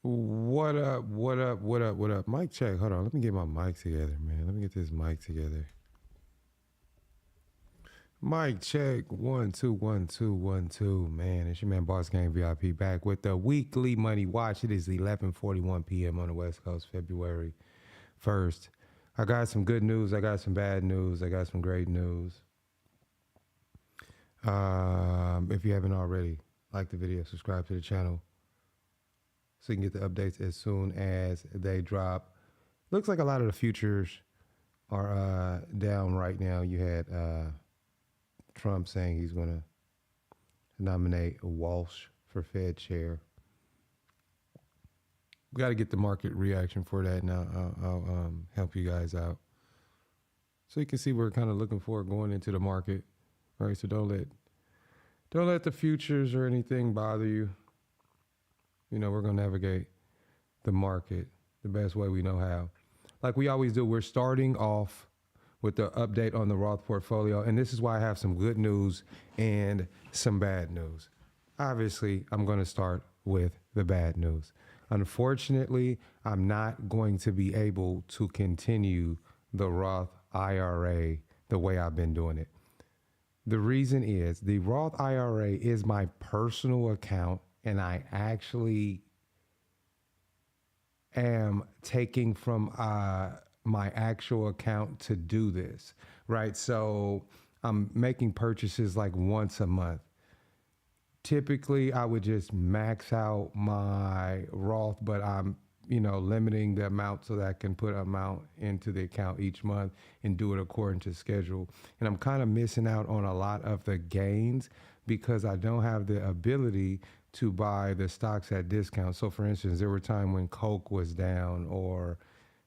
What up? What up? What up? What up? Mic check. Hold on. Let me get my mic together, man. Let me get this mic together. Mic check. 1 2 1 2 1 2. Man, it's your man Boss Gang VIP back with the weekly money watch. It is 11:41 p.m. on the West Coast, February 1st. I got some good news. I got some bad news. I got some great news. If you haven't already, like the video, subscribe to the channel so you can get the updates as soon as they drop. Looks like a lot of the futures are down right now. You had Trump saying he's going to nominate Walsh for Fed chair. We got to get the market reaction for that. Now I'll help you guys out so you can see what we're kind of looking for going into the market. All right, so don't let the futures or anything bother you. You know, we're going to navigate the market the best way we know how. Like we always do, we're starting off with the update on the Roth portfolio. And this is why I have some good news and some bad news. Obviously, I'm going to start with the bad news. Unfortunately, I'm not going to be able to continue the Roth IRA the way I've been doing it. The reason is the Roth IRA is my personal account, and I actually am taking from my actual account to do this, right? So I'm making purchases like once a month. Typically, I would just max out my Roth, but I'm, limiting the amount so that I can put amount into the account each month and do it according to schedule. And I'm kind of missing out on a lot of the gains because I don't have the ability to buy the stocks at discount. So for instance, there were times when Coke was down or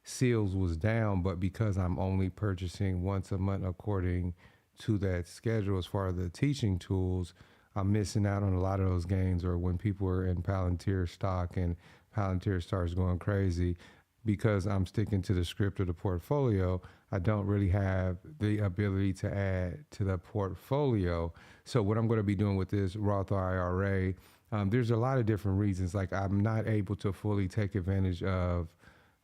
Seals was down, but because I'm only purchasing once a month according to that schedule as far as the teaching tools, I'm missing out on a lot of those gains. Or when people are in Palantir stock and Palantir starts going crazy, because I'm sticking to the script of the portfolio, I don't really have the ability to add to the portfolio. So what I'm going to be doing with this Roth IRA, there's a lot of different reasons. Like I'm not able to fully take advantage of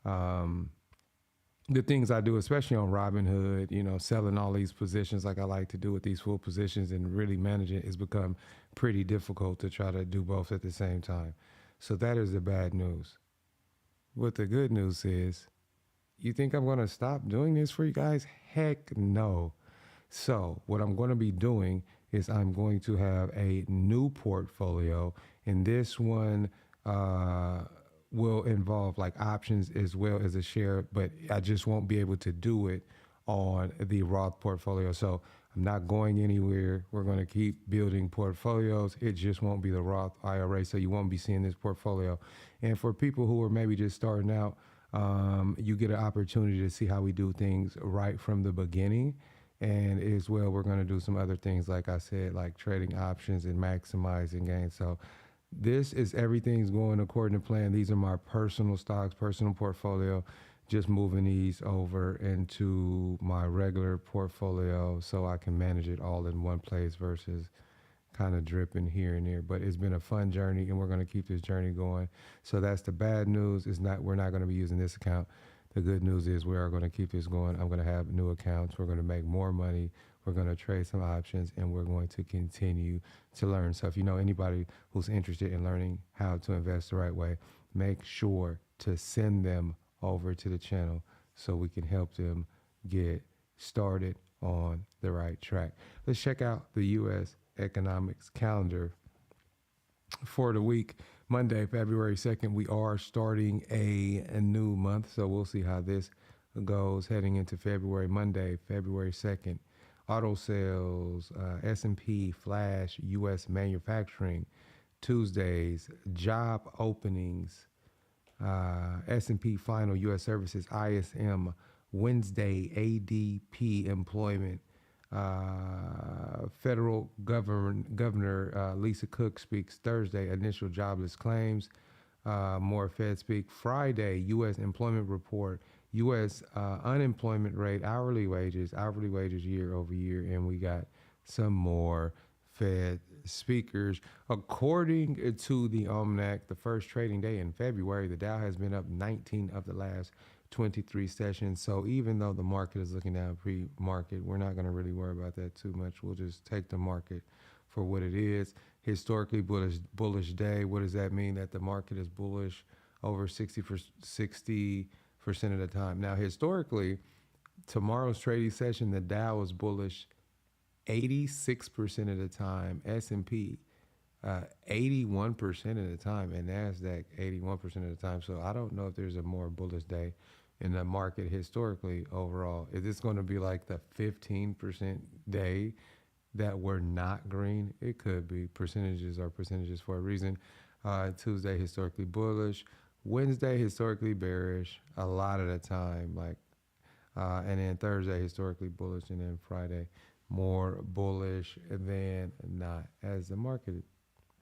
the things I do, especially on Robinhood, selling all these positions like I like to do with these full positions and really managing it has become pretty difficult to try to do both at the same time. So that is the bad news. What the good news is, you think I'm going to stop doing this for you guys? Heck no. So what I'm going to be doing is I'm going to have a new portfolio, and this one will involve like options as well as a share, but I just won't be able to do it on the Roth portfolio. So I'm not going anywhere. We're going to keep building portfolios. It just won't be the Roth IRA. So you won't be seeing this portfolio. And for people who are maybe just starting out, you get an opportunity to see how we do things right from the beginning. And as well, we're going to do some other things, like I said, like trading options and maximizing gains. So this is everything's going according to plan. These are my personal stocks, personal portfolio. Just moving these over into my regular portfolio so I can manage it all in one place versus kind of dripping here and there. But it's been a fun journey, and we're going to keep this journey going. So that's the bad news. We're not going to be using this account. The good news is we are going to keep this going. I'm going to have new accounts. We're going to make more money. We're going to trade some options, and we're going to continue to learn. So if you know anybody who's interested in learning how to invest the right way, make sure to send them over to the channel so we can help them get started on the right track. Let's check out the U.S. economics calendar for the week. Monday, February 2nd, we are starting a new month, so we'll see how this goes heading into February. Monday, February 2nd, auto sales, S&P, flash, U.S. manufacturing. Tuesdays, job openings, S&P final, U.S. services, ISM. Wednesday, ADP employment. Federal Governor Lisa Cook speaks Thursday, initial jobless claims. More Fed speak Friday, U.S. employment report, U.S. Unemployment rate, hourly wages year over year, and we got some more Fed speakers. According to the Almanac, the first trading day in February, the Dow has been up 19 of the last 23 sessions. So even though the market is looking down pre-market, we're not going to really worry about that too much. We'll just take the market for what it is. Historically bullish day. What does that mean? That the market is bullish over 60% of the time. Now, historically, tomorrow's trading session, the Dow is bullish 86% of the time, S&P 81% of the time, and NASDAQ 81% of the time. So I don't know if there's a more bullish day in the market historically overall. Is this going to be like the 15% day that we're not green? It could be. Percentages are percentages for a reason. Tuesday, historically bullish. Wednesday, historically bearish a lot of the time. And then Thursday, historically bullish. And then Friday, more bullish than not, as the market is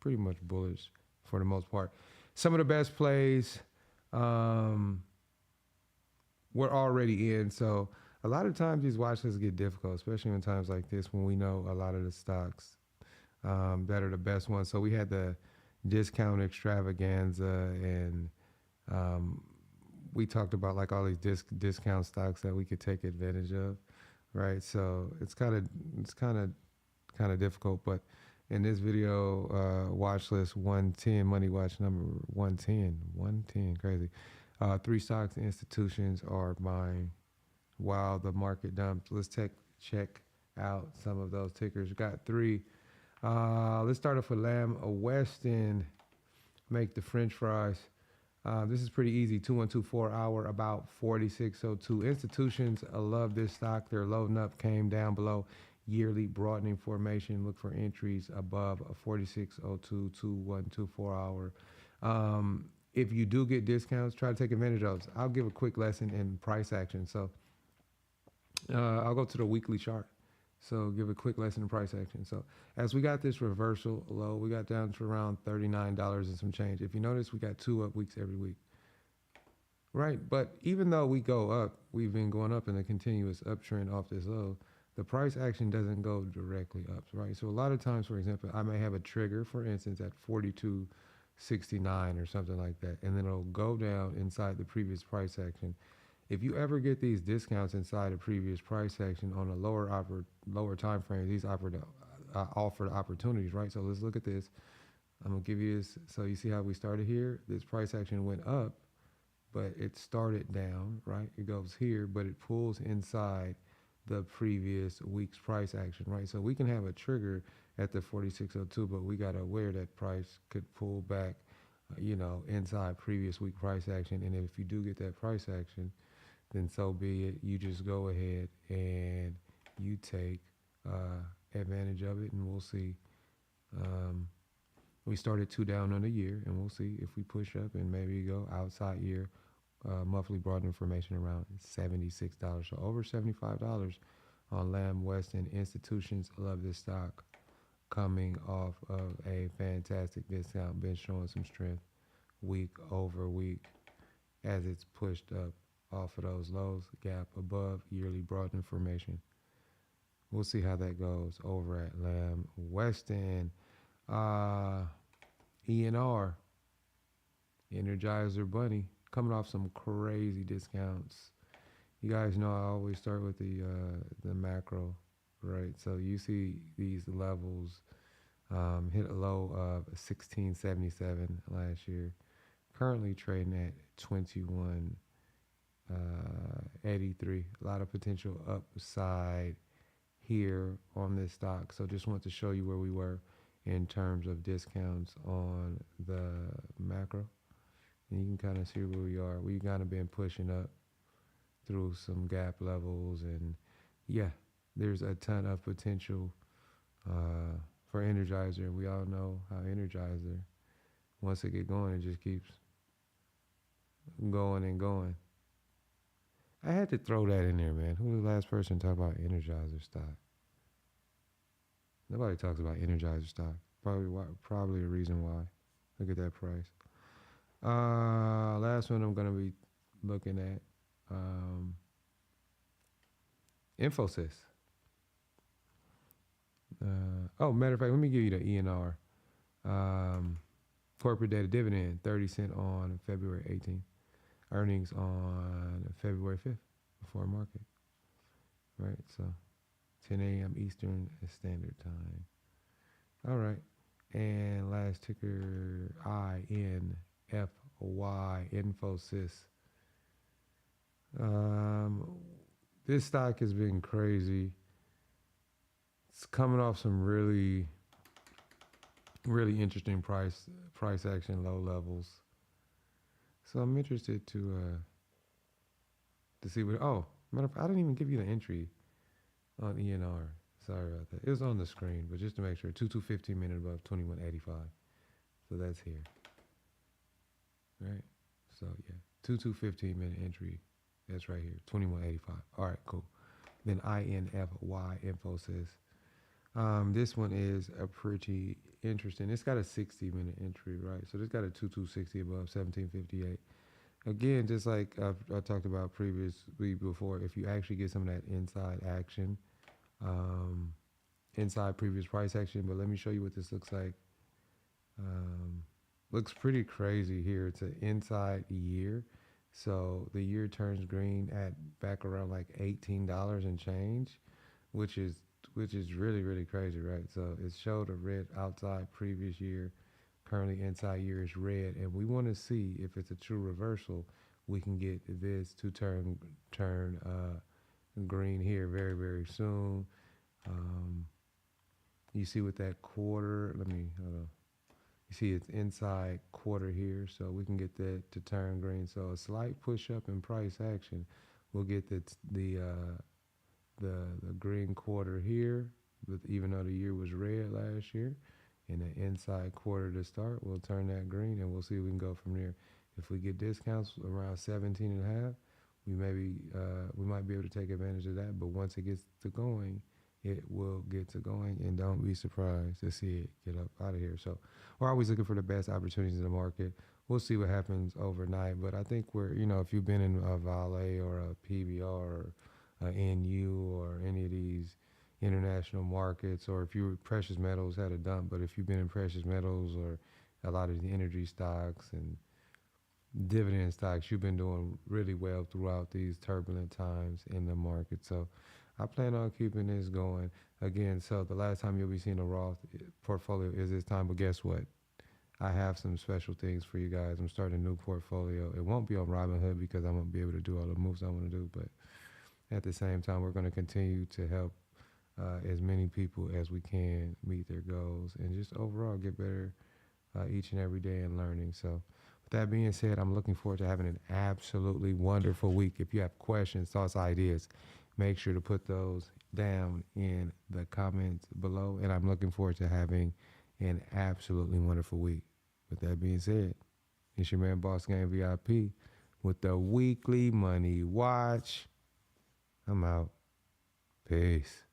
pretty much bullish for the most part. Some of the best plays we're already in. So a lot of times these watch lists get difficult, especially in times like this when we know a lot of the stocks that are the best ones. So we had the discount extravaganza, and we talked about like all these discount stocks that we could take advantage of, right? So it's kind of difficult. But in this video, watch list 110, money watch number 110, crazy. 3 stocks institutions are buying while the market dumps. Let's check out some of those tickers. Got 3. Let's start off with Lamb Weston. Make the French fries. This is pretty easy. 2124 hour, about 4602. Institutions, I love this stock. They're loading up, came down below yearly broadening formation. Look for entries above 4602, 2124 hour. If you do get discounts, try to take advantage of those. I'll give a quick lesson in price action. So I'll go to the weekly chart. So give a quick lesson in price action. So as we got this reversal low, we got down to around $39 and some change. If you notice, we got 2 up weeks every week, right? But even though we go up, we've been going up in a continuous uptrend off this low, the price action doesn't go directly up, right? So a lot of times, for example, I may have a trigger, for instance, at 42.69 or something like that, and then it'll go down inside the previous price action. If you ever get these discounts inside a previous price action on a lower time frame, these offer the opportunities, right? So let's look at this. I'm gonna give you this. So you see how we started here? This price action went up, but it started down, right? It goes here, but it pulls inside the previous week's price action, right? So we can have a trigger at the 4602, but we got to aware that price could pull back, inside previous week price action. And if you do get that price action, then so be it. You just go ahead and you take advantage of it, and we'll see. We started 2 down on the year, and we'll see if we push up and maybe go outside year. Monthly broadening information around $76. So over $75 on Lamb Weston. Institutions, love this stock. Coming off of a fantastic discount, been showing some strength week over week as it's pushed up off of those lows, gap above yearly broadening formation. We'll see how that goes over at Lamb Weston. ENR, Energizer Bunny, coming off some crazy discounts. You guys know I always start with the macro, right? So you see these levels hit a low of 1677 last year. Currently trading at 2183. A lot of potential upside here on this stock. So just want to show you where we were in terms of discounts on the macro. And you can kind of see where we are. We've kind of been pushing up through some gap levels. And yeah, there's a ton of potential for Energizer. We all know how Energizer, once it get going, it just keeps going and going. I had to throw that in there, man. Who was the last person to talk about Energizer stock? Nobody talks about Energizer stock. Probably the reason why. Look at that price. Last one I'm going to be looking at. Infosys. Oh, matter of fact, let me give you the ENR. Corporate data dividend, 30 cents on February 18th. Earnings on February 5th before market, right? So 10 a.m. Eastern Standard Time. All right. And last ticker, INFY, Infosys. This stock has been crazy. It's coming off some really, really interesting price action, low levels. So I'm interested to see what. Oh, matter of fact, I didn't even give you the entry on ENR. Sorry about that. It was on the screen, but just to make sure, 15-minute above 21.85. So that's here, right? So yeah, 15-minute entry. That's right here, 21.85. All right, cool. Then INFY, Infosys. This one is a pretty interesting. It's got a 60-minute entry, right? So this got a 2260 above 1758. Again, just like I talked about previously before, if you actually get some of that inside action, inside previous price action, but let me show you what this looks like. Looks pretty crazy here. It's an inside year. So the year turns green at back around like $18 and change, which is really, really crazy, right? So it showed a red outside previous year. Currently inside year is red, and we want to see if it's a true reversal. We can get this to turn green here very, very soon. You see with that quarter, let me hold on. You see it's inside quarter here, so we can get that to turn green. So a slight push up in price action, we'll get the green quarter here, with, even though the year was red last year, and the inside quarter to start, we'll turn that green, and we'll see if we can go from there. If we get discounts around 17 and a half, we might be able to take advantage of that. But once it gets to going, it will get to going, and don't be surprised to see it get up out of here. So we're always looking for the best opportunities in the market. We'll see what happens overnight, but I think if you've been in a Vale or a PBR or a NU or any of these international markets, or if precious metals had a dump, but if you've been in precious metals or a lot of the energy stocks and dividend stocks, you've been doing really well throughout these turbulent times in the market. So I plan on keeping this going. Again, so the last time you'll be seeing a Roth portfolio is this time, but guess what? I have some special things for you guys. I'm starting a new portfolio. It won't be on Robinhood because I won't be able to do all the moves I want to do, but at the same time, we're going to continue to help as many people as we can meet their goals and just overall get better each and every day and learning. So with that being said, I'm looking forward to having an absolutely wonderful week. If you have questions, thoughts, ideas, make sure to put those down in the comments below. And I'm looking forward to having an absolutely wonderful week. With that being said, it's your man Boss Gang VIP with the weekly money watch. I'm out. Peace.